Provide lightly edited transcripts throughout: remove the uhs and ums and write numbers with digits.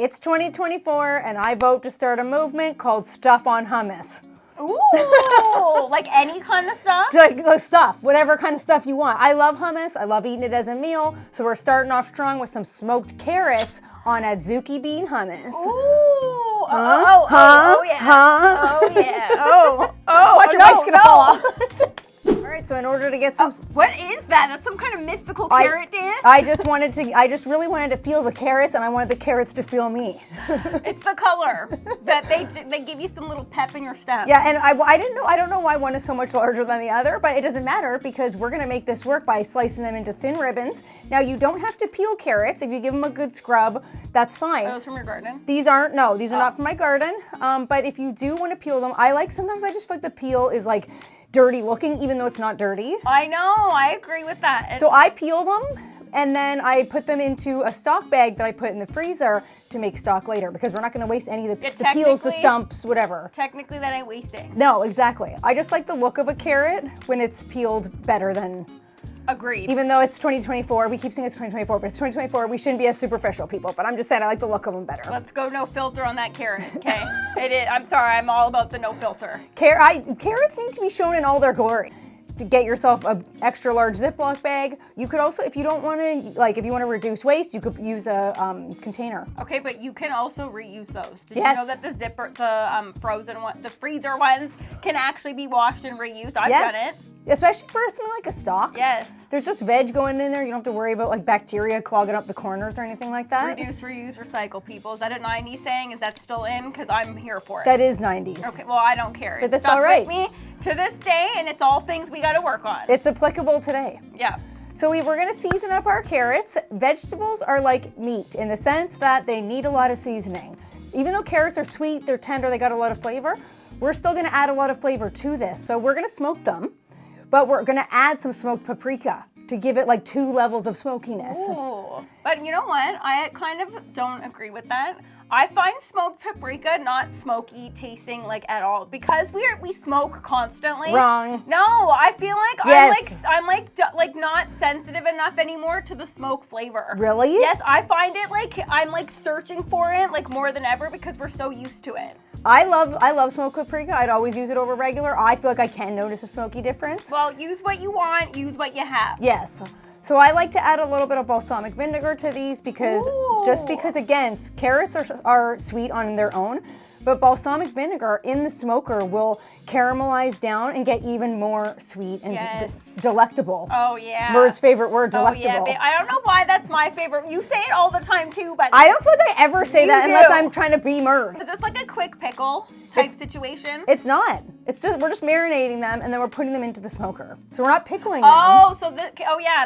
It's 2024, and I vote to start a movement called Stuff on Hummus. Ooh, like any kind of stuff? Like the stuff, whatever kind of stuff you want. I love hummus. I love eating it as a meal. So we're starting off strong with some smoked carrots on Adzuki Bean Hummus. Ooh. Yeah. Oh, yeah. Oh, Watch your mic's gonna fall off. All right, so in order to get some... what is that? That's some kind of mystical carrot dance? I just really wanted to feel the carrots, and I wanted the carrots to feel me. It's the color that they give you some little pep in your step. Yeah, and I don't know why one is so much larger than the other, but it doesn't matter because we're gonna make this work by slicing them into thin ribbons. Now you don't have to peel carrots. If you give them a good scrub, that's fine. Are those from your garden? These are not from my garden. But if you do want to peel them, sometimes I just feel like the peel is like dirty looking, even though it's not dirty. I know, I agree with that. So I peel them, and then I put them into a stock bag that I put in the freezer to make stock later, because we're not going to waste any of the peels, the stumps, whatever. Technically, that ain't wasting. No, exactly. I just like the look of a carrot when it's peeled better than... Agreed. Even though it's 2024, we keep saying it's 2024, but it's 2024, we shouldn't be as superficial people, but I'm just saying I like the look of them better. Let's go no filter on that carrot, okay? I'm sorry, I'm all about the no filter. Carrots need to be shown in all their glory. To get yourself an extra large Ziploc bag. You could also, if you don't want to, if you want to reduce waste, you could use a container. Okay, but you can also reuse those. Did Yes. you know that the frozen one, the freezer ones can actually be washed and reused? I've done it. Especially for something like a stock. Yes. There's just veg going in there. You don't have to worry about like bacteria clogging up the corners or anything like that. Reduce, reuse, recycle, people. Is that a 90s saying? Is that still in? Because I'm here for it. That is 90s. Okay, well, I don't care. But that's stuck all right. with me to this day, and it's all things we got to work on. It's applicable today. Yeah. So we're going to season up our carrots. Vegetables are like meat in the sense that they need a lot of seasoning. Even though carrots are sweet, they're tender, they got a lot of flavor, we're still going to add a lot of flavor to this. So we're going to smoke them, but we're going to add some smoked paprika to give it like 2 levels of smokiness. Ooh. But you know what? I kind of don't agree with that. I find smoked paprika not smoky tasting like at all because we smoke constantly. Wrong. No, I feel like Yes. I'm not sensitive enough anymore to the smoke flavor. Really? Yes, I find it like I'm like searching for it like more than ever because we're so used to it. I love smoked paprika. I'd always use it over regular. I feel like I can notice a smoky difference. Well, use what you want, use what you have. Yes. So I like to add a little bit of balsamic vinegar to these because again, carrots are sweet on their own, but balsamic vinegar in the smoker will caramelize down and get even more sweet and delectable. Oh yeah. Bird's favorite word, delectable. Oh yeah, I don't know why that's my favorite. You say it all the time too, but I don't feel like I ever say that unless I'm trying to be Murd. Is this like a quick pickle type situation? It's not. It's just we're just marinating them and then we're putting them into the smoker. So we're not pickling them.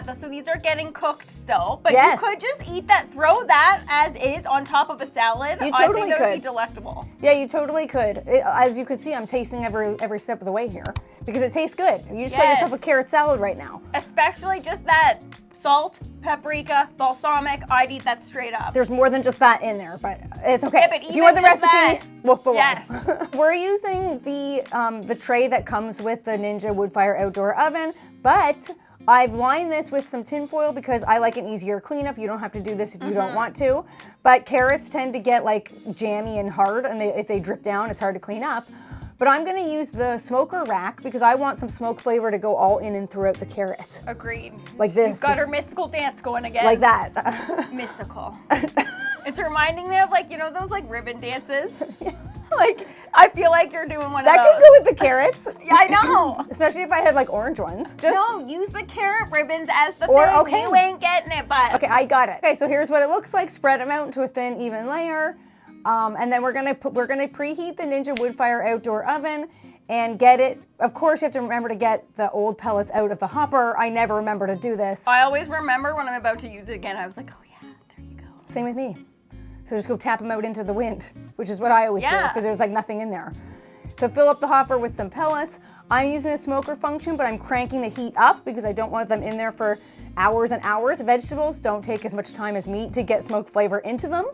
them. So these are getting cooked still, but Yes. you could just eat that, throw that as is on top of a salad. You I totally think that would could. be delectable. Yeah, you totally could. As you can see, I'm tasting every step of the way here because it tastes good. You just got yourself a carrot salad right now. Especially just that salt, paprika, balsamic. I'd eat that straight up. There's more than just that in there, but it's okay. Yeah, but if you want the recipe, look below. Yes. We're using the tray that comes with the Ninja Woodfire Outdoor Oven, but I've lined this with some tin foil because I like an easier cleanup. You don't have to do this if you don't want to, but carrots tend to get like jammy and hard, and if they drip down, it's hard to clean up. But I'm going to use the smoker rack because I want some smoke flavor to go all in and throughout the carrots. Agreed. Like this. You've got her mystical dance going again. Like that. Mystical. It's reminding me of those like ribbon dances. Like, I feel like you're doing one of those. That could go with the carrots. Yeah, I know. Especially if I had like orange ones. No, use the carrot ribbons as the thing. Okay. You ain't getting it, but. Okay, I got it. Okay, so here's what it looks like. Spread them out into a thin, even layer. And then we're gonna preheat the Ninja Woodfire Outdoor Oven and get it. Of course, you have to remember to get the old pellets out of the hopper. I never remember to do this. I always remember when I'm about to use it again. I was like, oh yeah, there you go. Same with me. So just go tap them out into the wind, which is what I always do because there's like nothing in there. So fill up the hopper with some pellets. I'm using the smoker function, but I'm cranking the heat up because I don't want them in there for hours and hours. Vegetables don't take as much time as meat to get smoked flavor into them.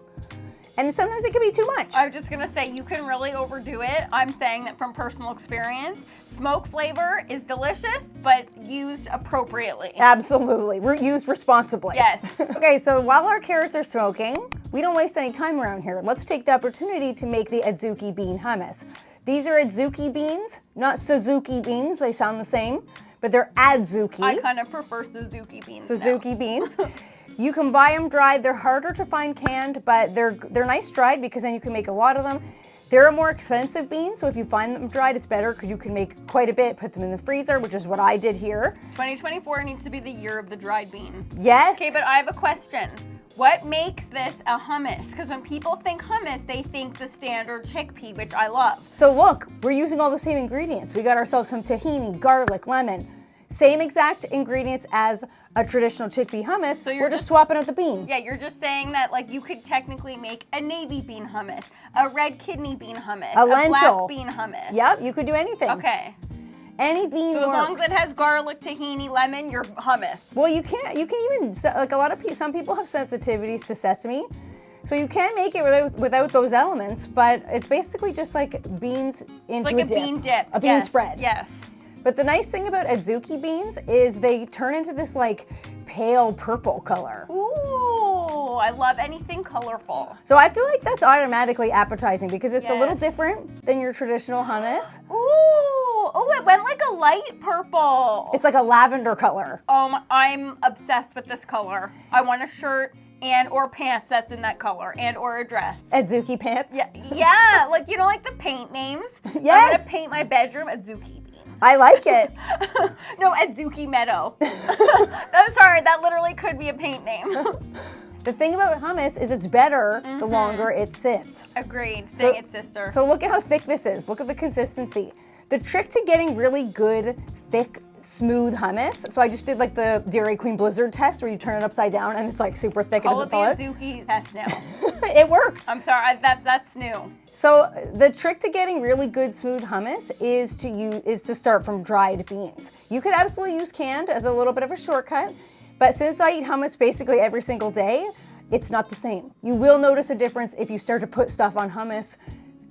And sometimes it can be too much. I was just gonna say, you can really overdo it. I'm saying that from personal experience. Smoke flavor is delicious, but used appropriately. Absolutely. Used responsibly. Yes. Okay, so while our carrots are smoking, we don't waste any time around here. Let's take the opportunity to make the Adzuki Bean Hummus. These are Adzuki beans, not Suzuki beans. They sound the same, but they're Adzuki. I kind of prefer Suzuki beans. Suzuki beans. You can buy them dried. They're harder to find canned, but they're nice dried because then you can make a lot of them. They're a more expensive bean, so if you find them dried, it's better because you can make quite a bit, put them in the freezer, which is what I did here. 2024 needs to be the year of the dried bean. Yes. Okay, but I have a question. What makes this a hummus? Because when people think hummus, they think the standard chickpea, which I love. So look, we're using all the same ingredients. We got ourselves some tahini, garlic, lemon. Same exact ingredients as a traditional chickpea hummus. So we're just swapping out the bean. Yeah, you're just saying that like you could technically make a navy bean hummus, a red kidney bean hummus, a lentil black bean hummus. Yep, you could do anything. Okay. Any bean So works. as long as it has garlic, tahini, lemon, you're hummus. Well, you can even, like a lot of people, some people have sensitivities to sesame. So you can make it without those elements, but it's basically just like beans into Like a a dip. bean dip. A bean Yes, spread. Yes. But the nice thing about Adzuki beans is they turn into this like pale purple color. Ooh, I love anything colorful. So I feel like that's automatically appetizing because it's a little Yes. different than your traditional hummus. Ooh, it went like a light purple. It's like a lavender color. I'm obsessed with this color. I want a shirt and or pants that's in that color and or a dress. Adzuki pants. Yeah, like you know, like the paint names. Yes. I'm gonna paint my bedroom Adzuki Bean. I like it. No, Adzuki Meadow. I'm sorry, that literally could be a paint name. The thing about hummus is it's better the longer it sits. Agreed. Sing it, sister. So look at how thick this is. Look at the consistency. The trick to getting really good, thick, smooth hummus. So I just did like the Dairy Queen Blizzard test where you turn it upside down and it's like super thick and All doesn't of the fall out. Adzuki test now. It works. I'm sorry, that's new. So the trick to getting really good smooth hummus is to start from dried beans. You could absolutely use canned as a little bit of a shortcut, but since I eat hummus basically every single day, it's not the same. You will notice a difference if you start to put stuff on hummus.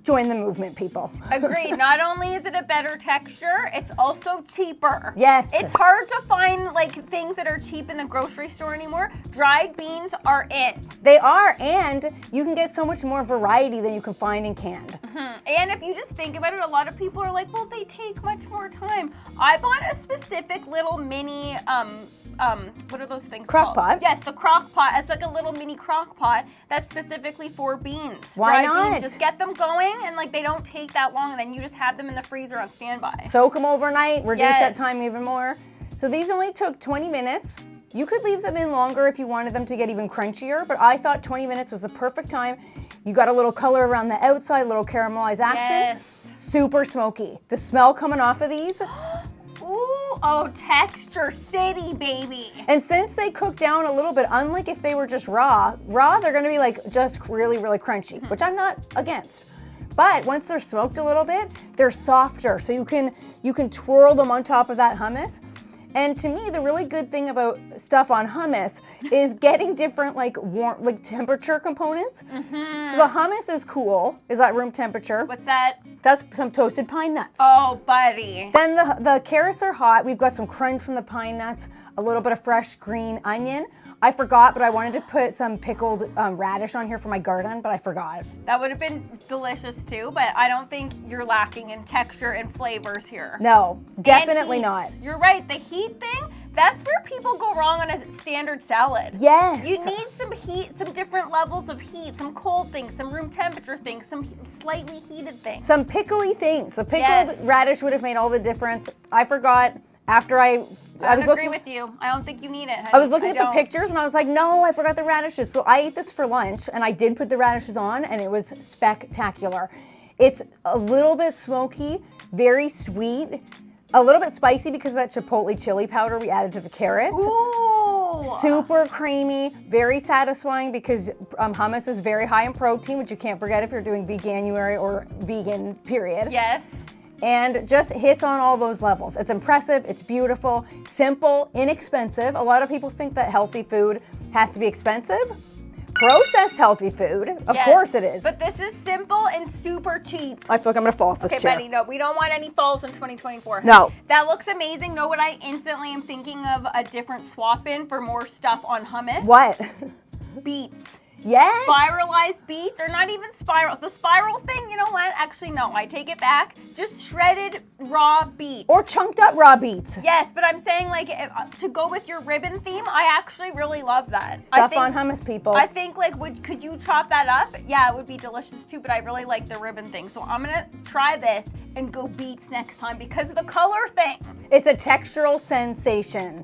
Join the movement, people. Agreed. Not only is it a better texture, it's also cheaper. Yes. It's hard to find like things that are cheap in the grocery store anymore. Dried beans are it. They are, and you can get so much more variety than you can find in canned. And if you just think about it, a lot of people are like, well, they take much more time. I bought a specific little mini, what are those things Crock called? pot? Yes, the crock pot. It's like a little mini crock pot that's specifically for beans. Why Dried not? Beans. Just get them going and like they don't take that long and then you just have them in the freezer on standby. Soak them overnight, reduce Yes. that time even more. So these only took 20 minutes. You could leave them in longer if you wanted them to get even crunchier, but I thought 20 minutes was the perfect time. You got a little color around the outside, a little caramelized action. Yes. Super smoky. The smell coming off of these. Ooh, oh, texture city, baby. And since they cook down a little bit, unlike if they were just raw, they're gonna be like just really, really crunchy, which I'm not against. But once they're smoked a little bit, they're softer. So you can twirl them on top of that hummus. And to me, the really good thing about stuff on hummus is getting different like temperature components. So the hummus is cool, is at room temperature. What's that? That's some toasted pine nuts. Oh, buddy. Then the carrots are hot. We've got some crunch from the pine nuts, a little bit of fresh green onion. I forgot, but I wanted to put some pickled radish on here for my garden, but I forgot. That would have been delicious too, but I don't think you're lacking in texture and flavors here. No, definitely And not. heat. You're right. The heat thing, that's where people go wrong on a standard salad. Yes. You need some heat, some different levels of heat, some cold things, some room temperature things, some slightly heated things. Some pickly things. The pickled Yes. radish would have made all the difference. I forgot after I was agree looking with you. I don't think you need it. I was looking at the don't. pictures and I was like, no, I forgot the radishes. So I ate this for lunch and I did put the radishes on and it was spectacular. It's a little bit smoky, very sweet, a little bit spicy because of that chipotle chili powder we added to the carrots. Ooh. Super creamy, very satisfying because hummus is very high in protein, which you can't forget if you're doing veganuary or vegan, period. Yes. And just hits on all those levels. It's impressive, it's beautiful, simple, inexpensive. A lot of people think that healthy food has to be expensive. processed healthy food. Of Yes, course it is. But this is simple and super cheap. I feel like I'm gonna fall off this Okay, chair. Betty, no, we don't want any falls in 2024. No. That looks amazing. Know what I instantly am thinking of a different swap in for more stuff on hummus? What? Beets. Yes. Spiralized beets, or not even spiral. The spiral thing, you know what? Actually, no, I take it back. Just shredded raw beets. Or chunked up raw beets. Yes, but I'm saying like to go with your ribbon theme, I actually really love that. Stuff on hummus, people. I think like could you chop that up? Yeah, it would be delicious too, but I really like the ribbon thing. So I'm gonna try this and go beets next time because of the color thing. It's a textural sensation.